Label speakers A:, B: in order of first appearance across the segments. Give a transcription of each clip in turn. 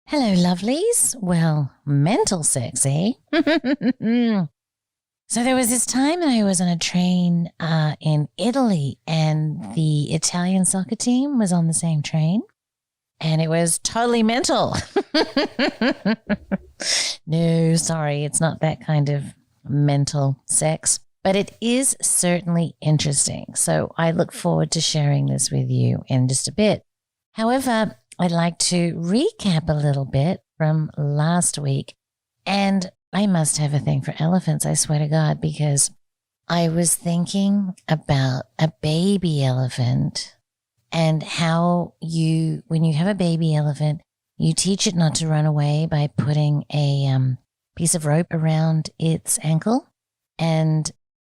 A: Hello, lovelies. Well, mental sex, eh? So there was this time I was on a train in Italy, and the Italian soccer team was on the same train, and it was totally mental. No, sorry, it's not that kind of mental sex, but it is certainly interesting. So I look forward to sharing this with you in just a bit. However, I'd like to recap a little bit from last week, and I must have a thing for elephants, I swear to God, because I was thinking about a baby elephant and how when you have a baby elephant, you teach it not to run away by putting a piece of rope around its ankle, and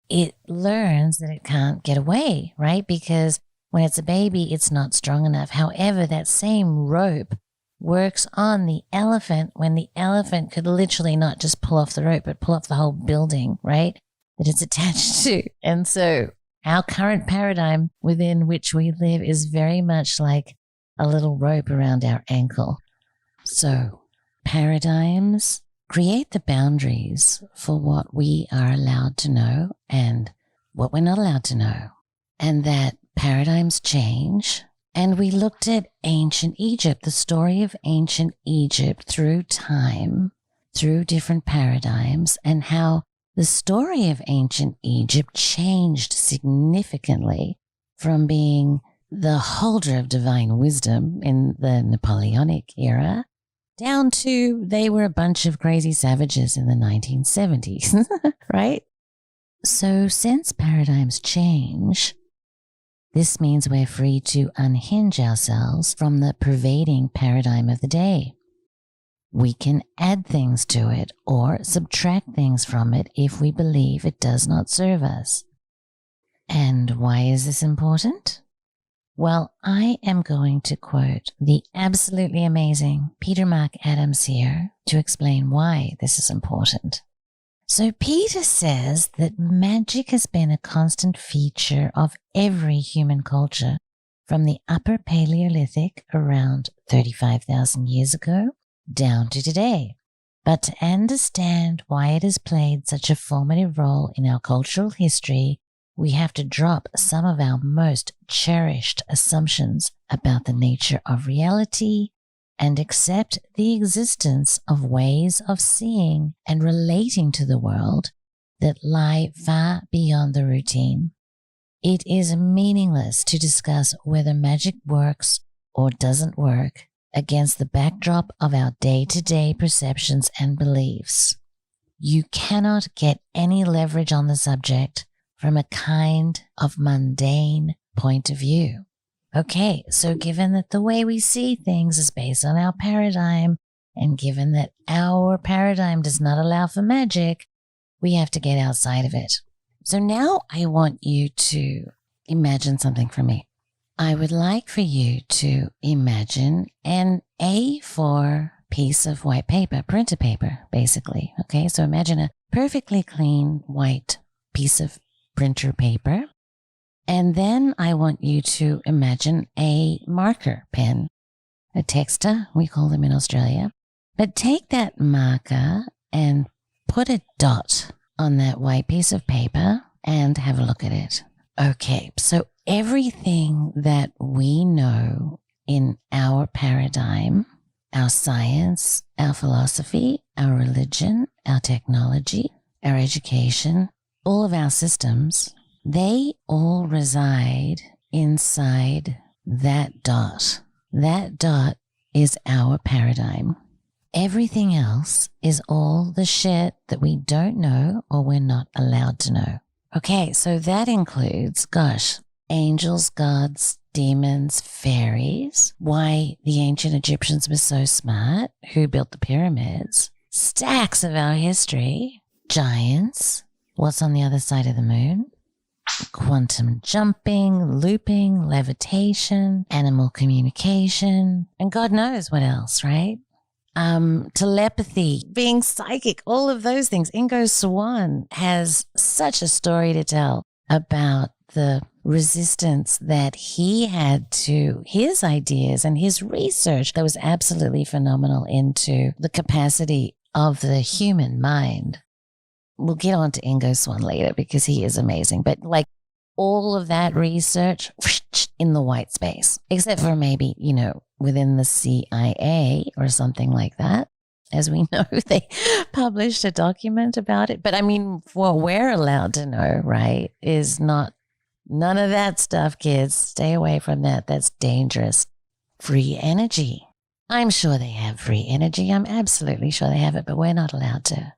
A: it learns that it can't get away, right? Because when it's a baby, it's not strong enough. However, that same rope works on the elephant when the elephant could literally not just pull off the rope, but pull off the whole building, right, that it's attached to. And so our current paradigm within which we live is very much like a little rope around our ankle. So paradigms create the boundaries for what we are allowed to know and what we're not allowed to know. And that paradigms change. And we looked at ancient Egypt, the story of ancient Egypt through time, through different paradigms, and how the story of ancient Egypt changed significantly from being the holder of divine wisdom in the Napoleonic era down to they were a bunch of crazy savages in the 1970s, right? So since paradigms change, this means we're free to unhinge ourselves from the pervading paradigm of the day. We can add things to it or subtract things from it if we believe it does not serve us. And why is this important? Well, I am going to quote the absolutely amazing Peter Mark Adams here to explain why this is important. So Peter says that magic has been a constant feature of every human culture from the Upper Paleolithic around 35,000 years ago down to today. But to understand why it has played such a formative role in our cultural history, we have to drop some of our most cherished assumptions about the nature of reality and accept the existence of ways of seeing and relating to the world that lie far beyond the routine. It is meaningless to discuss whether magic works or doesn't work against the backdrop of our day-to-day perceptions and beliefs. You cannot get any leverage on the subject from a kind of mundane point of view. Okay, so given that the way we see things is based on our paradigm, and given that our paradigm does not allow for magic, we have to get outside of it. So now I want you to imagine something for me. I would like for you to imagine an A4 piece of white paper, printer paper, basically. Okay, so imagine a perfectly clean white piece of printer paper. And then I want you to imagine a marker pen, a texter, we call them in Australia. But take that marker and put a dot on that white piece of paper and have a look at it. Okay, so everything that we know in our paradigm, our science, our philosophy, our religion, our technology, our education, all of our systems, they all reside inside that dot. That dot is our paradigm. Everything else is all the shit that we don't know or we're not allowed to know. Okay, so that includes, angels, gods, demons, fairies, why the ancient Egyptians were so smart, who built the pyramids, stacks of our history, giants, what's on the other side of the moon, quantum jumping, looping, levitation, animal communication, and God knows what else, right? Telepathy, being psychic, all of those things. Ingo Swann has such a story to tell about the resistance that he had to his ideas and his research that was absolutely phenomenal into the capacity of the human mind. We'll get on to Ingo Swann later because he is amazing. But like all of that research in the white space, except for maybe, within the CIA or something like that. As we know, they published a document about it. But I mean, what we're allowed to know, right, is none of that stuff, kids. Stay away from that. That's dangerous. Free energy. I'm sure they have free energy. I'm absolutely sure they have it, but we're not allowed to.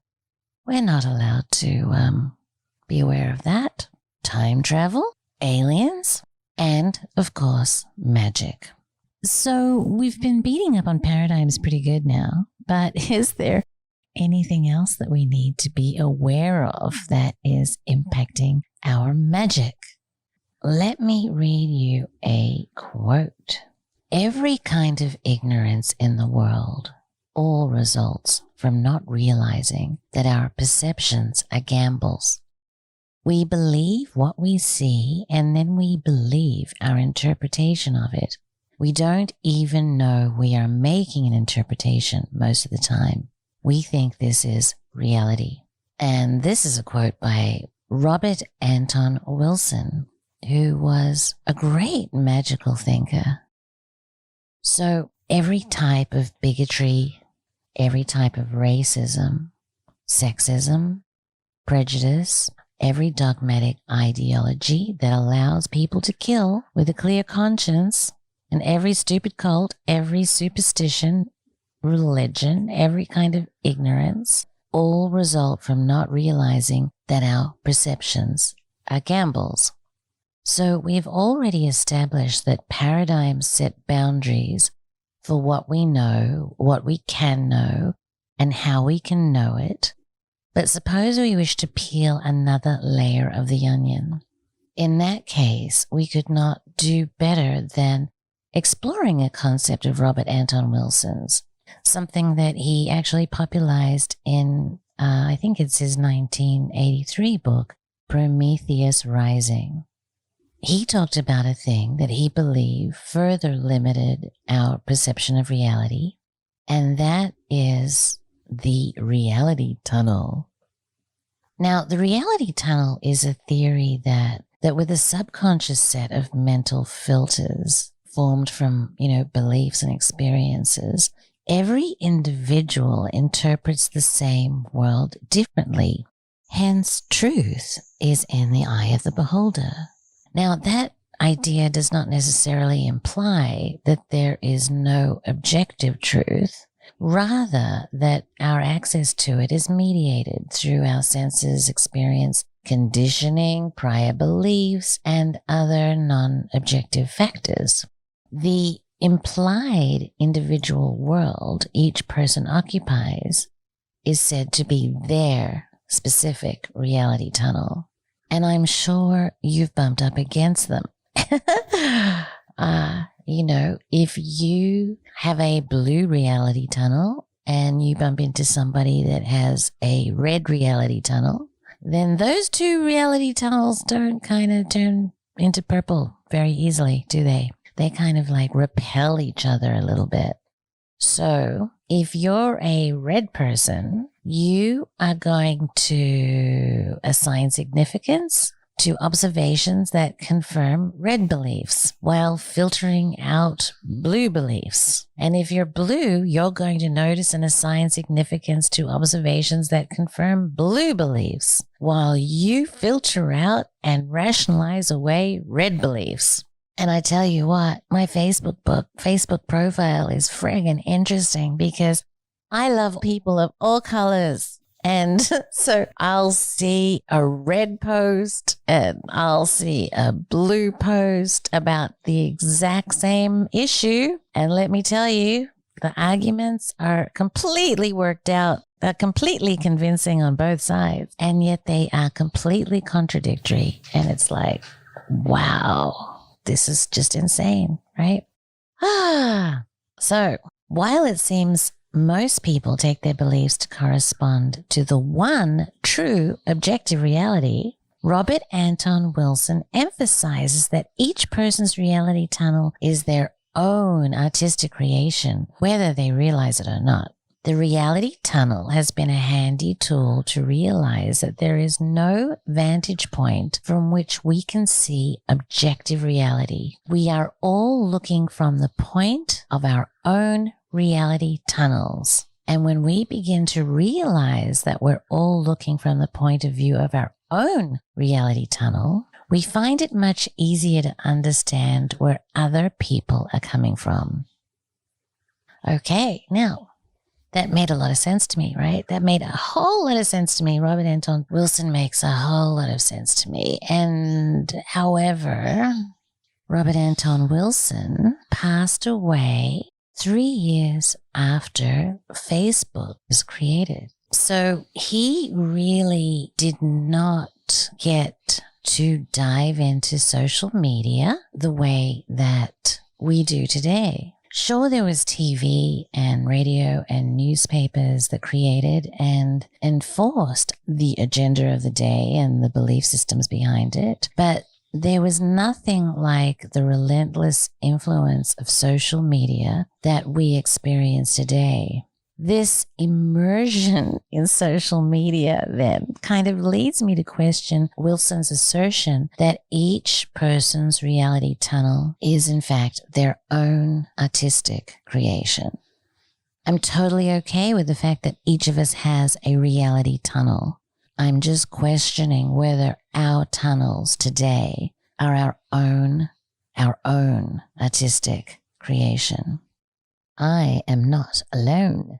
A: We're not allowed to be aware of that. Time travel, aliens, and, of course, magic. So we've been beating up on paradigms pretty good now, but is there anything else that we need to be aware of that is impacting our magic? Let me read you a quote. Every kind of ignorance in the world all results from not realizing that our perceptions are gambles. We believe what we see, and then we believe our interpretation of it. We don't even know we are making an interpretation most of the time. We think this is reality. And this is a quote by Robert Anton Wilson, who was a great magical thinker. So every type of bigotry, every type of racism, sexism, prejudice, every dogmatic ideology that allows people to kill with a clear conscience, and every stupid cult, every superstition, religion, every kind of ignorance, all result from not realizing that our perceptions are gambles. So we've already established that paradigms set boundaries for what we know, what we can know, and how we can know it. But suppose we wish to peel another layer of the onion. In that case, we could not do better than exploring a concept of Robert Anton Wilson's, something that he actually popularized in, I think it's his 1983 book, Prometheus Rising. He talked about a thing that he believed further limited our perception of reality, and that is the reality tunnel. Now, the reality tunnel is a theory that with a subconscious set of mental filters formed from, beliefs and experiences, every individual interprets the same world differently. Hence, truth is in the eye of the beholder. Now, that idea does not necessarily imply that there is no objective truth, rather that our access to it is mediated through our senses, experience, conditioning, prior beliefs, and other non-objective factors. The implied individual world each person occupies is said to be their specific reality tunnel. And I'm sure you've bumped up against them. If you have a blue reality tunnel and you bump into somebody that has a red reality tunnel, then those two reality tunnels don't kind of turn into purple very easily, do they? They kind of like repel each other a little bit. So if you're a red person, you are going to assign significance to observations that confirm red beliefs while filtering out blue beliefs. And if you're blue, you're going to notice and assign significance to observations that confirm blue beliefs while you filter out and rationalize away red beliefs. And I tell you what, my Facebook profile is friggin' interesting because I love people of all colors. And so I'll see a red post and I'll see a blue post about the exact same issue. And let me tell you, the arguments are completely worked out. They're completely convincing on both sides. And yet they are completely contradictory. And it's like, wow, this is just insane, right? So while it seems most people take their beliefs to correspond to the one true objective reality, Robert Anton Wilson emphasizes that each person's reality tunnel is their own artistic creation, whether they realize it or not. The reality tunnel has been a handy tool to realize that there is no vantage point from which we can see objective reality. We are all looking from the point of our own reality tunnels. And when we begin to realize that we're all looking from the point of view of our own reality tunnel, we find it much easier to understand where other people are coming from. Okay, now, that made a lot of sense to me, right? That made a whole lot of sense to me. Robert Anton Wilson makes a whole lot of sense to me. And however, Robert Anton Wilson passed away 3 years after Facebook was created. So he really did not get to dive into social media the way that we do today. Sure, there was TV and radio and newspapers that created and enforced the agenda of the day and the belief systems behind it, but there was nothing like the relentless influence of social media that we experience today. This immersion in social media then kind of leads me to question Wilson's assertion that each person's reality tunnel is in fact their own artistic creation. I'm totally okay with the fact that each of us has a reality tunnel. I'm just questioning whether our tunnels today are our own artistic creation. I am not alone.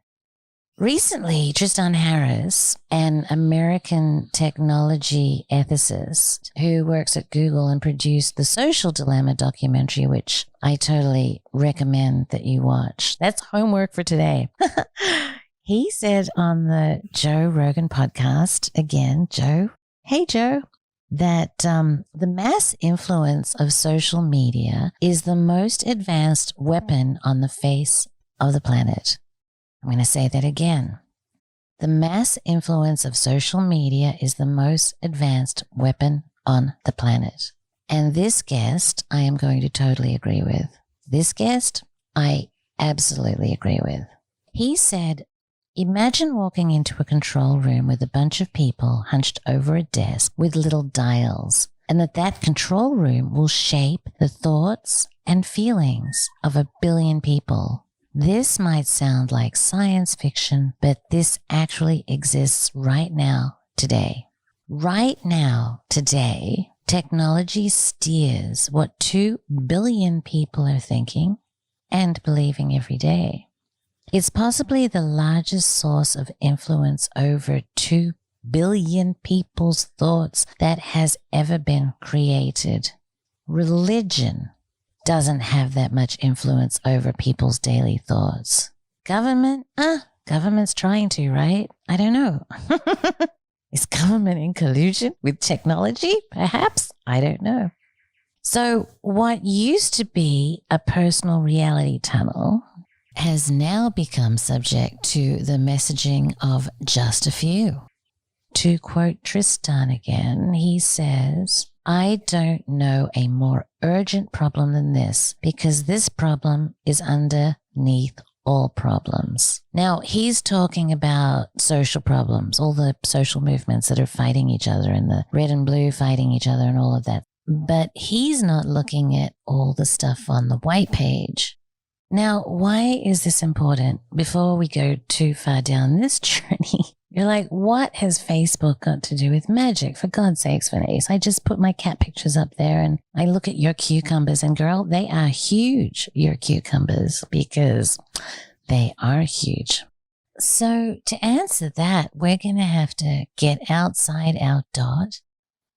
A: Recently, Tristan Harris, an American technology ethicist who works at Google and produced the Social Dilemma documentary, which I totally recommend that you watch. That's homework for today. He said on the Joe Rogan podcast, again, Joe, hey Joe, that the mass influence of social media is the most advanced weapon on the face of the planet. I'm going to say that again. The mass influence of social media is the most advanced weapon on the planet. And this guest, I am going to totally agree with. This guest, I absolutely agree with. He said, imagine walking into a control room with a bunch of people hunched over a desk with little dials, and that control room will shape the thoughts and feelings of 1 billion people. This might sound like science fiction, but this actually exists right now, today. Right now, today, technology steers what 2 billion people are thinking and believing every day. It's possibly the largest source of influence over 2 billion people's thoughts that has ever been created. Religion doesn't have that much influence over people's daily thoughts. Government? Government's trying to, right? I don't know. Is government in collusion with technology? Perhaps? I don't know. So what used to be a personal reality tunnel has now become subject to the messaging of just a few. To quote Tristan again, he says, I don't know a more urgent problem than this, because this problem is underneath all problems. Now, he's talking about social problems, all the social movements that are fighting each other and the red and blue fighting each other and all of that. But he's not looking at all the stuff on the white page. Now, why is this important? Before we go too far down this journey, you're like, what has Facebook got to do with magic? For God's sakes, Vanese, I just put my cat pictures up there and I look at your cucumbers and girl, they are huge, your cucumbers, because they are huge. So to answer that, we're going to have to get outside our dot,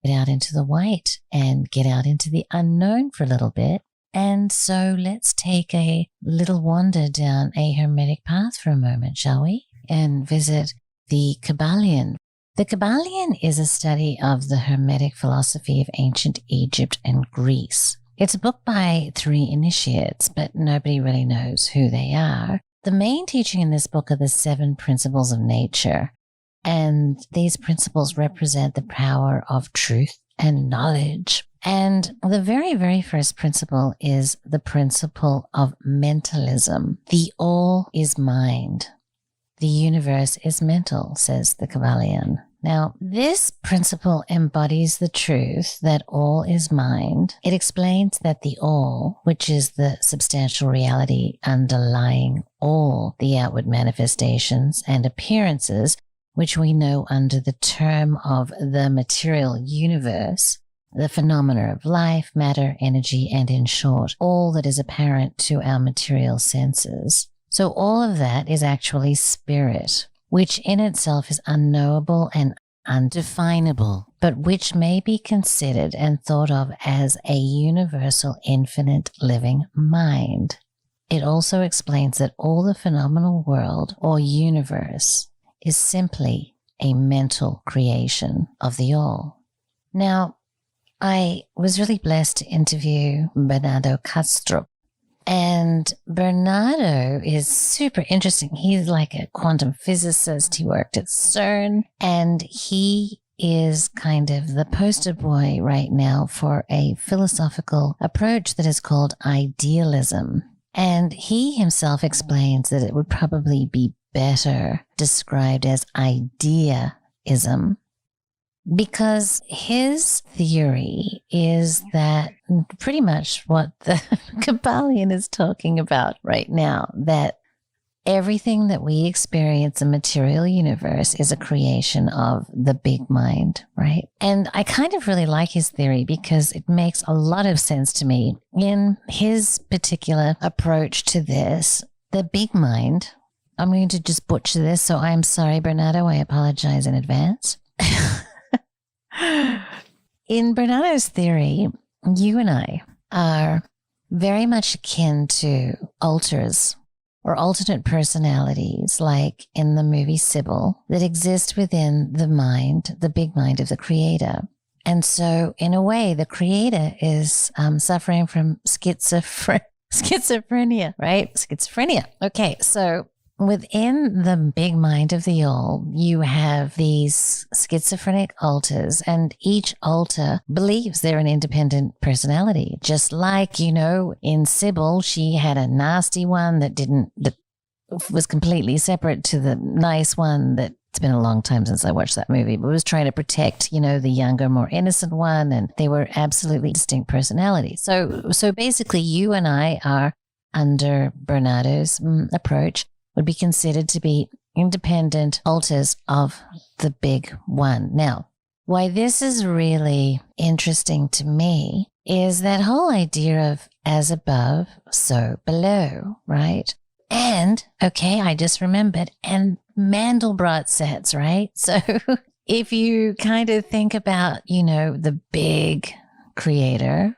A: get out into the white and get out into the unknown for a little bit. And so let's take a little wander down a hermetic path for a moment, shall we? And visit the Kybalion. The Kybalion is a study of the Hermetic philosophy of ancient Egypt and Greece. It's a book by 3 initiates, but nobody really knows who they are. The main teaching in this book are the 7 principles of nature. And these principles represent the power of truth and knowledge. And the very, very first principle is the principle of mentalism. The all is mind. The universe is mental, says the Kybalion. Now, this principle embodies the truth that all is mind. It explains that the all, which is the substantial reality underlying all the outward manifestations and appearances, which we know under the term of the material universe, the phenomena of life, matter, energy, and in short, all that is apparent to our material senses. So all of that is actually spirit, which in itself is unknowable and undefinable, but which may be considered and thought of as a universal, infinite, living mind. It also explains that all the phenomenal world or universe is simply a mental creation of the all. Now, I was really blessed to interview Bernado Katsrup. And Bernardo is super interesting. He's like a quantum physicist. He worked at CERN, and he is kind of the poster boy right now for a philosophical approach that is called idealism. And he himself explains that it would probably be better described as ideaism, because his theory is that pretty much what the Kybalion is talking about right now, that everything that we experience in the material universe is a creation of the big mind, right? And I kind of really like his theory because it makes a lot of sense to me. In his particular approach to this, the big mind, I'm going to just butcher this, so I'm sorry, Bernardo, I apologize in advance. In Bernardo's theory, you and I are very much akin to alters or alternate personalities, like in the movie Sybil, that exist within the mind, the big mind of the creator. And so, in a way, the creator is suffering from schizophrenia, right? Schizophrenia. Okay, so within the big mind of the all, you have these schizophrenic alters, and each alter believes they're an independent personality. Just like, you know, in Sybil, she had a nasty one that was completely separate to the nice one that, it's been a long time since I watched that movie, but was trying to protect, you know, the younger, more innocent one, and they were absolutely distinct personalities. So basically, you and I are, under Bernardo's approach, would be considered to be independent alters of the big one. Now, why this is really interesting to me is that whole idea of as above, so below, right? And, okay, I just remembered, and Mandelbrot sets, right? So if you kind of think about, you know, the big creator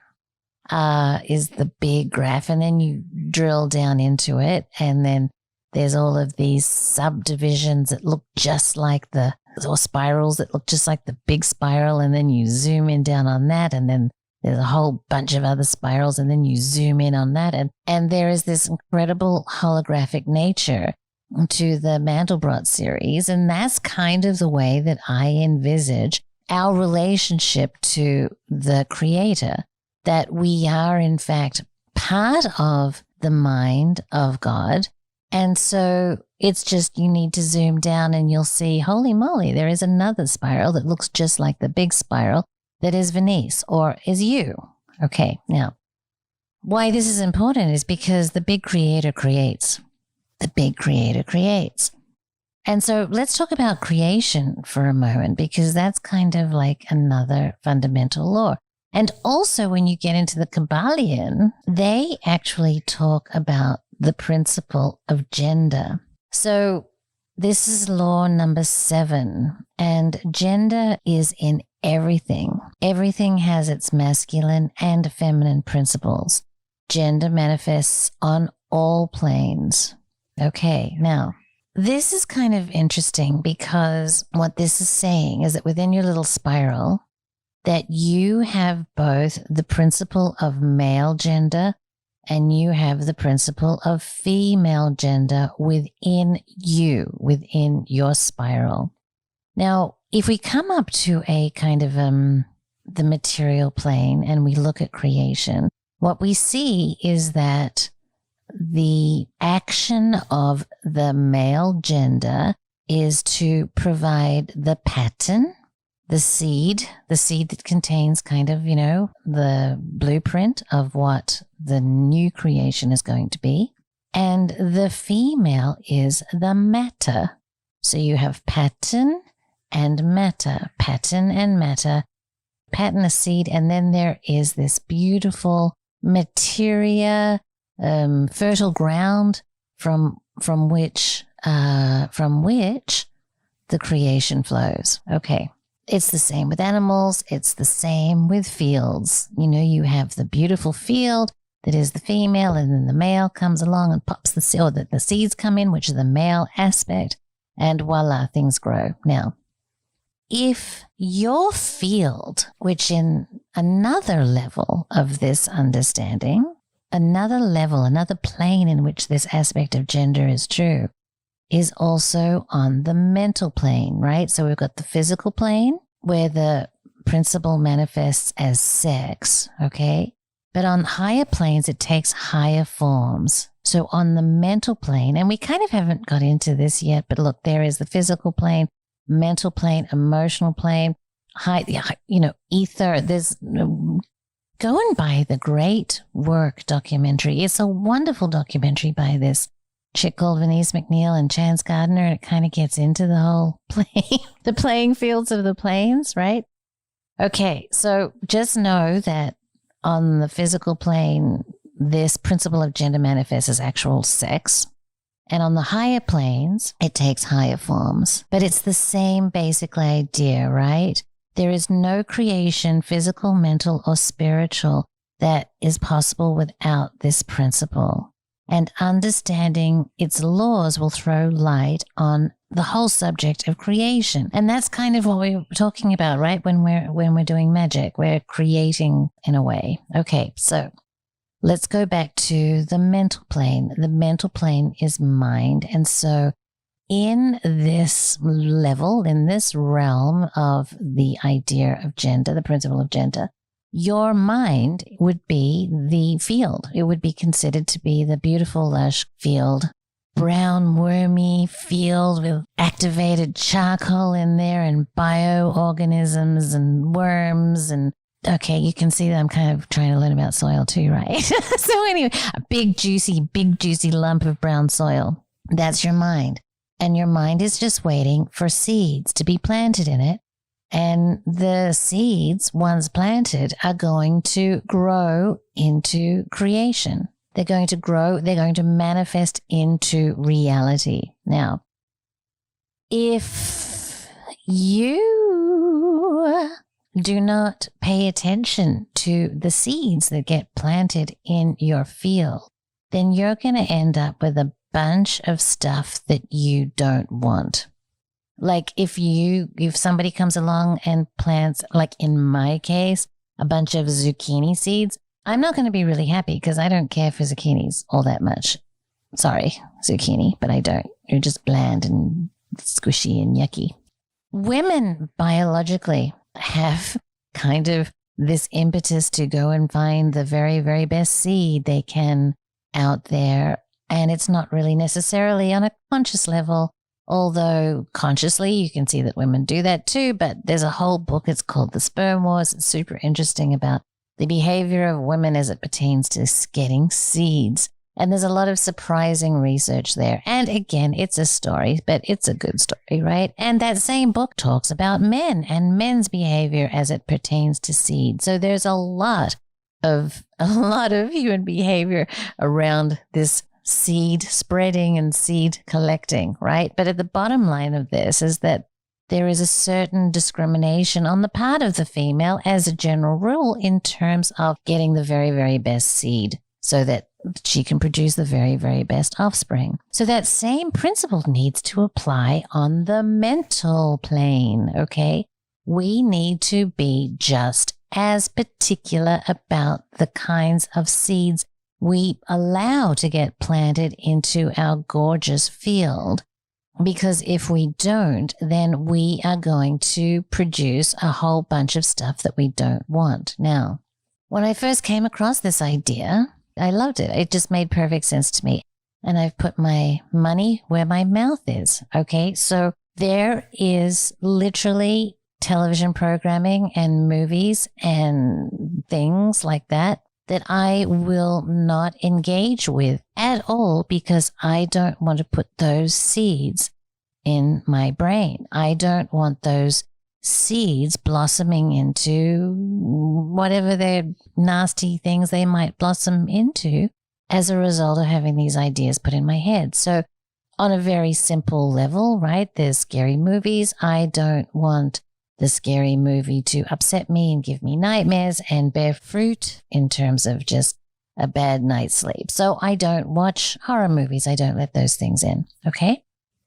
A: is the big graph, and then you drill down into it, and then there's all of these subdivisions that look just like or spirals that look just like the big spiral, and then you zoom in down on that, and then there's a whole bunch of other spirals, and then you zoom in on that, and there is this incredible holographic nature to the Mandelbrot series, and that's kind of the way that I envisage our relationship to the creator, that we are in fact part of the mind of God. And so it's just, you need to zoom down and you'll see, holy moly, there is another spiral that looks just like the big spiral that is Vanese or is you. Okay, now, why this is important is because the big creator creates. The big creator creates. And so let's talk about creation for a moment, because that's kind of like another fundamental law. And also when you get into the Kybalion, they actually talk about the principle of gender. So this is law number 7, and gender is in everything. Everything has its masculine and feminine principles. Gender manifests on all planes. Okay, now, this is kind of interesting, because what this is saying is that within your little spiral, that you have both the principle of male gender and you have the principle of female gender within you, within your spiral. Now, if we come up to a kind of the material plane and we look at creation, what we see is that the action of the male gender is to provide the pattern, the seed that contains kind of, the blueprint of what the new creation is going to be. And the female is the matter. So you have pattern and matter, pattern and matter, pattern, a seed, and then there is this beautiful materia, fertile ground from which the creation flows. Okay. It's the same with animals. It's the same with fields. You have the beautiful field that is the female, and then the male comes along and pops the seed, or the seeds come in, which is the male aspect, and voila, things grow. Now, if your field, which in another level of this understanding, another plane in which this aspect of gender is true, is also on the mental plane, right? So we've got the physical plane where the principle manifests as sex, okay? But on higher planes, it takes higher forms. So on the mental plane, and we kind of haven't got into this yet, but look, there is the physical plane, mental plane, emotional plane, ether. There's go and buy the Great Work documentary. It's a wonderful documentary by this chick called Vanese McNeill and Chance Gardner, and it kind of gets into the whole the playing fields of the planes, right? Okay, so just know that on the physical plane, this principle of gender manifests as actual sex. And on the higher planes, it takes higher forms. But it's the same basic idea, right? There is no creation, physical, mental, or spiritual, that is possible without this principle. And understanding its laws will throw light on the whole subject of creation. And that's kind of what we're talking about, right? When we're doing magic, we're creating in a way. Okay, so let's go back to the mental plane. The mental plane is mind. And so in this level, in this realm of the idea of gender, the principle of gender, your mind would be the field. It would be considered to be the beautiful, lush field, brown, wormy field with activated charcoal in there and bioorganisms and worms. And okay, you can see that I'm kind of trying to learn about soil too, right? So anyway, a big, juicy lump of brown soil. That's your mind. And your mind is just waiting for seeds to be planted in it. And the seeds, once planted, are going to grow into creation. They're going to grow, they're going to manifest into reality. Now, if you do not pay attention to the seeds that get planted in your field, then you're going to end up with a bunch of stuff that you don't want. Like if somebody comes along and plants, like in my case, a bunch of zucchini seeds, I'm not going to be really happy because I don't care for zucchinis all that much. Sorry, zucchini, but I don't. You're just bland and squishy and yucky. Women biologically have kind of this impetus to go and find the very, very best seed they can out there. And it's not really necessarily on a conscious level. Although consciously, you can see that women do that too, but there's a whole book, it's called The Sperm Wars. It's super interesting about the behavior of women as it pertains to getting seeds. And there's a lot of surprising research there. And again, it's a story, but it's a good story, right? And that same book talks about men and men's behavior as it pertains to seeds. So there's a lot of human behavior around this seed spreading and seed collecting, right? But at the bottom line of this is that there is a certain discrimination on the part of the female as a general rule in terms of getting the very, very best seed so that she can produce the very, very best offspring. So that same principle needs to apply on the mental plane, okay? We need to be just as particular about the kinds of seeds we allow to get planted into our gorgeous field Because if we don't, then we are going to produce a whole bunch of stuff that we don't want. Now, when I first came across this idea, I loved it. It just made perfect sense to me. And I've put my money where my mouth is. Okay, so there is literally television programming and movies and things like that I will not engage with at all because I don't want to put those seeds in my brain. I don't want those seeds blossoming into whatever their nasty things they might blossom into as a result of having these ideas put in my head. So on a very simple level, right, there's scary movies. I don't want the scary movie to upset me and give me nightmares and bear fruit in terms of just a bad night's sleep. So I don't watch horror movies. I don't let those things in, okay?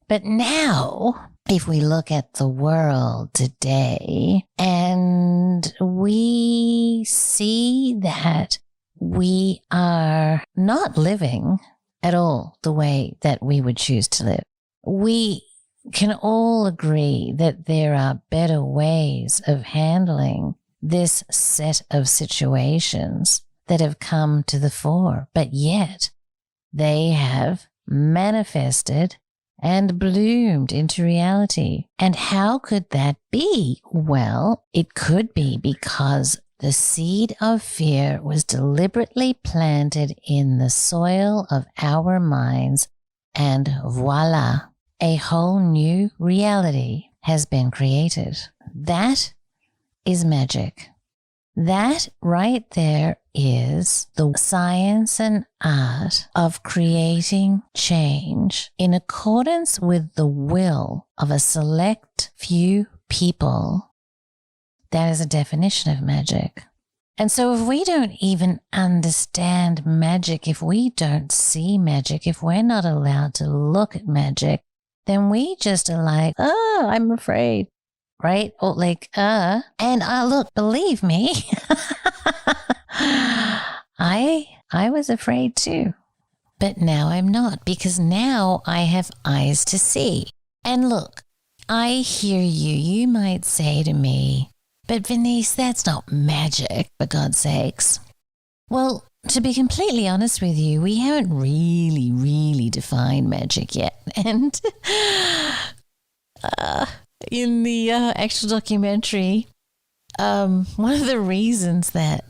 A: But now, if we look at the world today and we see that we are not living at all the way that we would choose to live, we can all agree that there are better ways of handling this set of situations that have come to the fore, but yet they have manifested and bloomed into reality. And how could that be? Well, it could be because the seed of fear was deliberately planted in the soil of our minds, and voila, a whole new reality has been created. That is magic. That right there is the science and art of creating change in accordance with the will of a select few people. That is a definition of magic. And so if we don't even understand magic, if we don't see magic, if we're not allowed to look at magic, then we just are like, oh, I'm afraid, right? Or like, and look, believe me, I was afraid too. But now I'm not, because now I have eyes to see. And look, I hear you. You might say to me, but Vanese, that's not magic, for God's sakes. Well, to be completely honest with you, we haven't really defined magic yet. And in the actual documentary, one of the reasons that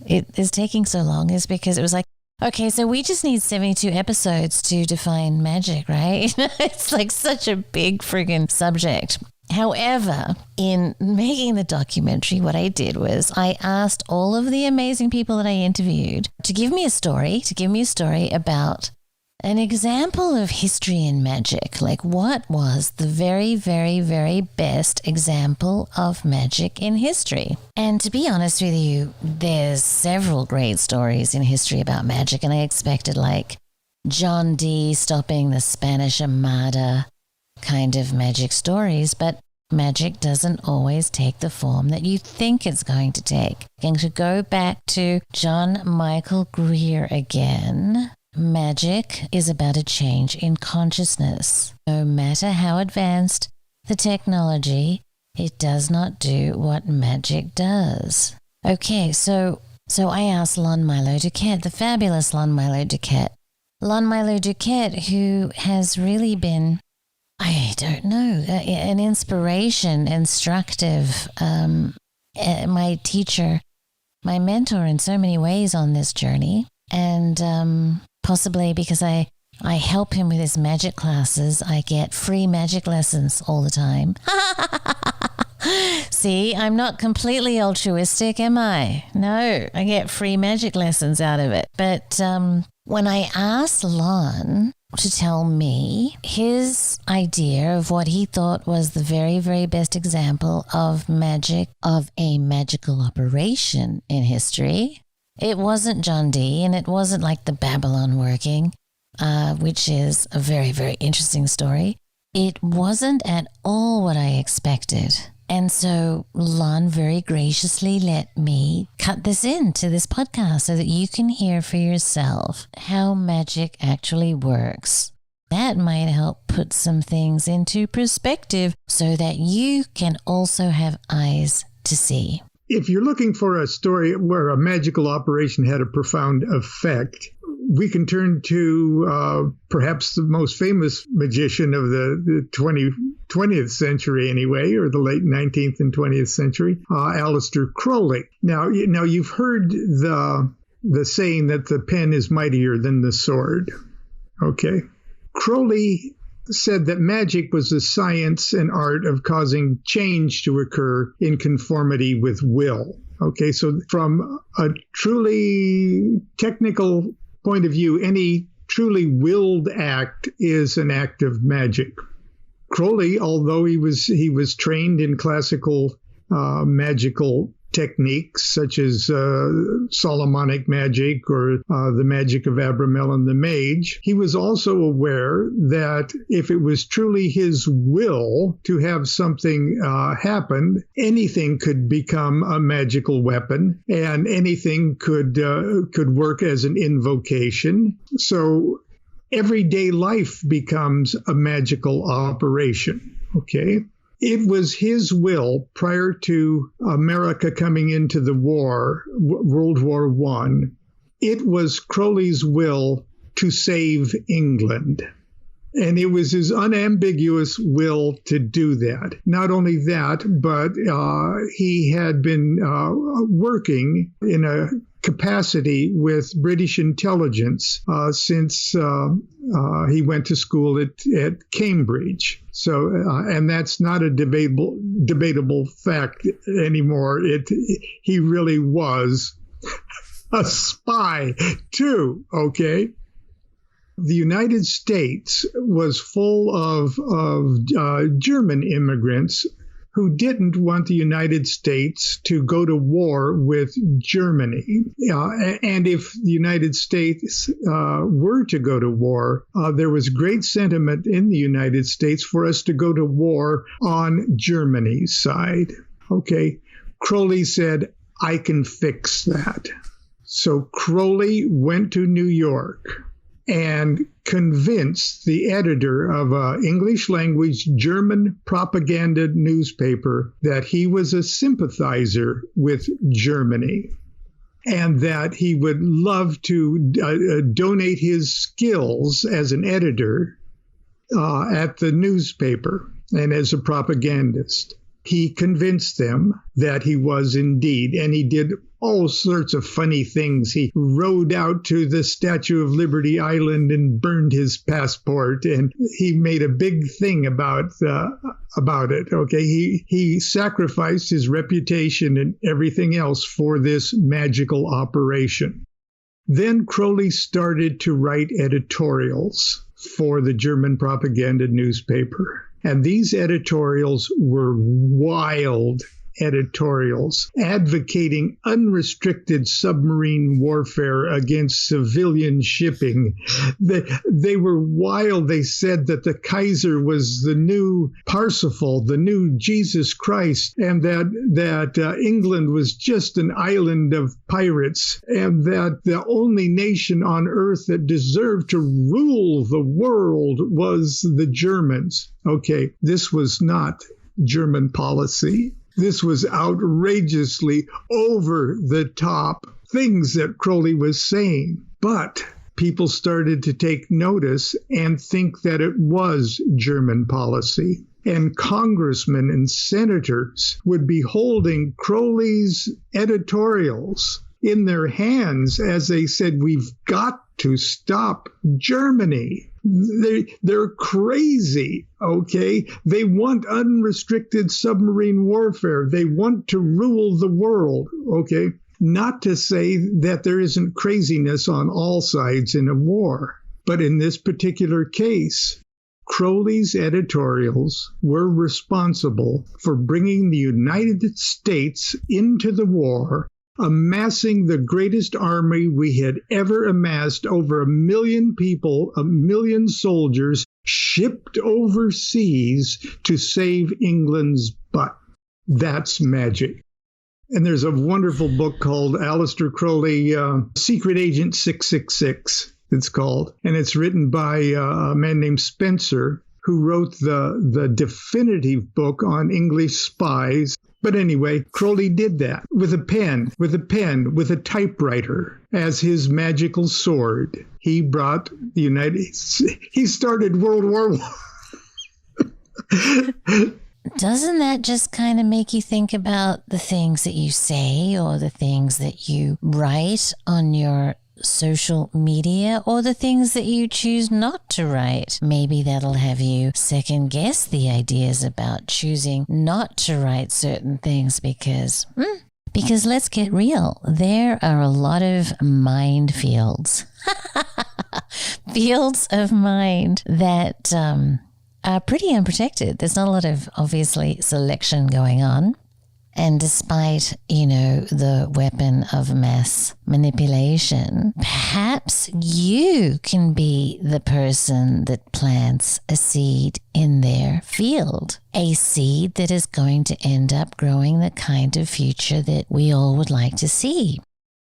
A: it is taking so long is because it was like, okay, so we just need 72 episodes to define magic, right? It's like such a big friggin' subject. However, in making the documentary, what I did was I asked all of the amazing people that I interviewed to give me a story about an example of history in magic. Like, what was the very best example of magic in history? And to be honest with you, there's several great stories in history about magic, and I expected like John Dee stopping the Spanish Armada kind of magic stories, but magic doesn't always take the form that you think it's going to take. And to go back to John Michael Greer again, magic is about a change in consciousness. No matter how advanced the technology, it does not do what magic does. Okay, so I asked Lon Milo DuQuette, the fabulous Lon Milo DuQuette. Lon Milo DuQuette, who has really been, I don't know, an inspiration, instructive, my teacher, my mentor in so many ways on this journey. And possibly because I help him with his magic classes, I get free magic lessons all the time. See, I'm not completely altruistic, am I? No, I get free magic lessons out of it. But when I asked Lon to tell me his idea of what he thought was the very best example of magic, of a magical operation in history, it wasn't John Dee, and it wasn't like the Babylon working, which is a very interesting story. It wasn't at all what I expected. And so Lon very graciously let me cut this into this podcast so that you can hear for yourself how magic actually works. That might help put some things into perspective so that you can also have eyes to see.
B: If you're looking for a story where a magical operation had a profound effect, we can turn to perhaps the most famous magician of the 20th century anyway, or the late 19th and 20th century, Aleister Crowley. Now you've heard the saying that the pen is mightier than the sword. Okay. Crowley said that magic was the science and art of causing change to occur in conformity with will. Okay, so from a truly technical point of view, any truly willed act is an act of magic. Crowley, although he was trained in classical magical techniques such as Solomonic magic or the magic of Abramelin the Mage, he was also aware that if it was truly his will to have something happen, anything could become a magical weapon and anything could work as an invocation. So everyday life becomes a magical operation. Okay. It was his will prior to America coming into the war, World War I. It was Crowley's will to save England. And it was his unambiguous will to do that. Not only that, but he had been working in a capacity with British intelligence since he went to school at Cambridge. So, and that's not a debatable fact anymore. He really was a spy too, okay? The United States was full of German immigrants who didn't want the United States to go to war with Germany. And if the United States were to go to war, there was great sentiment in the United States for us to go to war on Germany's side. Okay, Crowley said, I can fix that. So Crowley went to New York and convinced the editor of an English language German propaganda newspaper that he was a sympathizer with Germany and that he would love to donate his skills as an editor at the newspaper and as a propagandist. He convinced them that he was indeed, and he did all sorts of funny things. He rode out to the Statue of Liberty Island and burned his passport, and he made a big thing about it. Okay, he sacrificed his reputation and everything else for this magical operation. Then Crowley started to write editorials for the German propaganda newspaper. And these editorials were wild editorials advocating unrestricted submarine warfare against civilian shipping. They were wild. They said that the Kaiser was the new Parsifal, the new Jesus Christ, and that England was just an island of pirates, and that the only nation on earth that deserved to rule the world was the Germans. Okay, this was not German policy. This was outrageously over the top things that Crowley was saying. But people started to take notice and think that it was German policy. And congressmen and senators would be holding Crowley's editorials in their hands as they said, we've got to stop Germany. They're crazy, okay? They want unrestricted submarine warfare. They want to rule the world, okay? Not to say that there isn't craziness on all sides in a war, but in this particular case, Crowley's editorials were responsible for bringing the United States into the war, amassing the greatest army we had ever amassed, over 1 million people, 1 million soldiers shipped overseas to save England's butt. That's magic. And there's a wonderful book called Aleister Crowley, Secret Agent 666. it's called. And it's written by a man named Spencer, who wrote the definitive book on English spies. But anyway, Crowley did that with a typewriter as his magical sword. He brought he started World War I.
A: Doesn't that just kind of make you think about the things that you say or the things that you write on your social media or the things that you choose not to write? Maybe that'll have you second guess the ideas about choosing not to write certain things because let's get real, there are a lot of minefields, fields of mind that are pretty unprotected. There's not a lot of, obviously, selection going on. And despite, the weapon of mass manipulation, perhaps you can be the person that plants a seed in their field, a seed that is going to end up growing the kind of future that we all would like to see.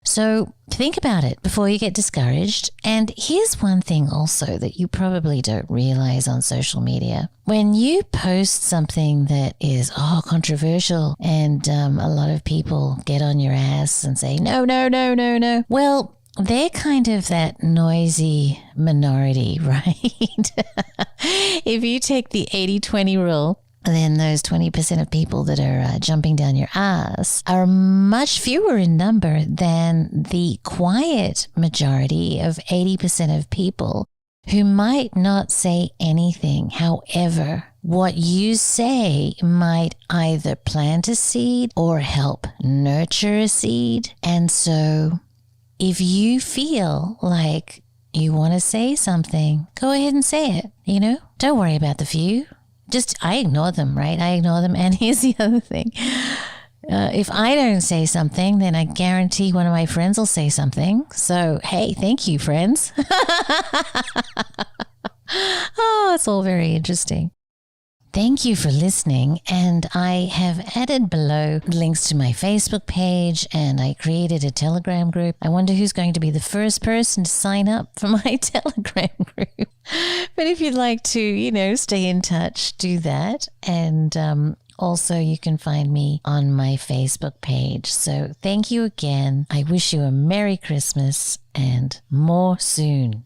A: So think about it before you get discouraged. And here's one thing also that you probably don't realize on social media. When you post something that is controversial and a lot of people get on your ass and say, no. Well, they're kind of that noisy minority, right? If you take the 80-20 rule, then those 20% of people that are jumping down your ass are much fewer in number than the quiet majority of 80% of people who might not say anything. However, what you say might either plant a seed or help nurture a seed. And so if you feel like you want to say something, go ahead and say it, Don't worry about the few. I ignore them, right? I ignore them. And here's the other thing. If I don't say something, then I guarantee one of my friends will say something. So, hey, thank you, friends. It's all very interesting. Thank you for listening. And I have added below links to my Facebook page, and I created a Telegram group. I wonder who's going to be the first person to sign up for my Telegram group. But if you'd like to, stay in touch, do that. And also you can find me on my Facebook page. So thank you again. I wish you a Merry Christmas and more soon.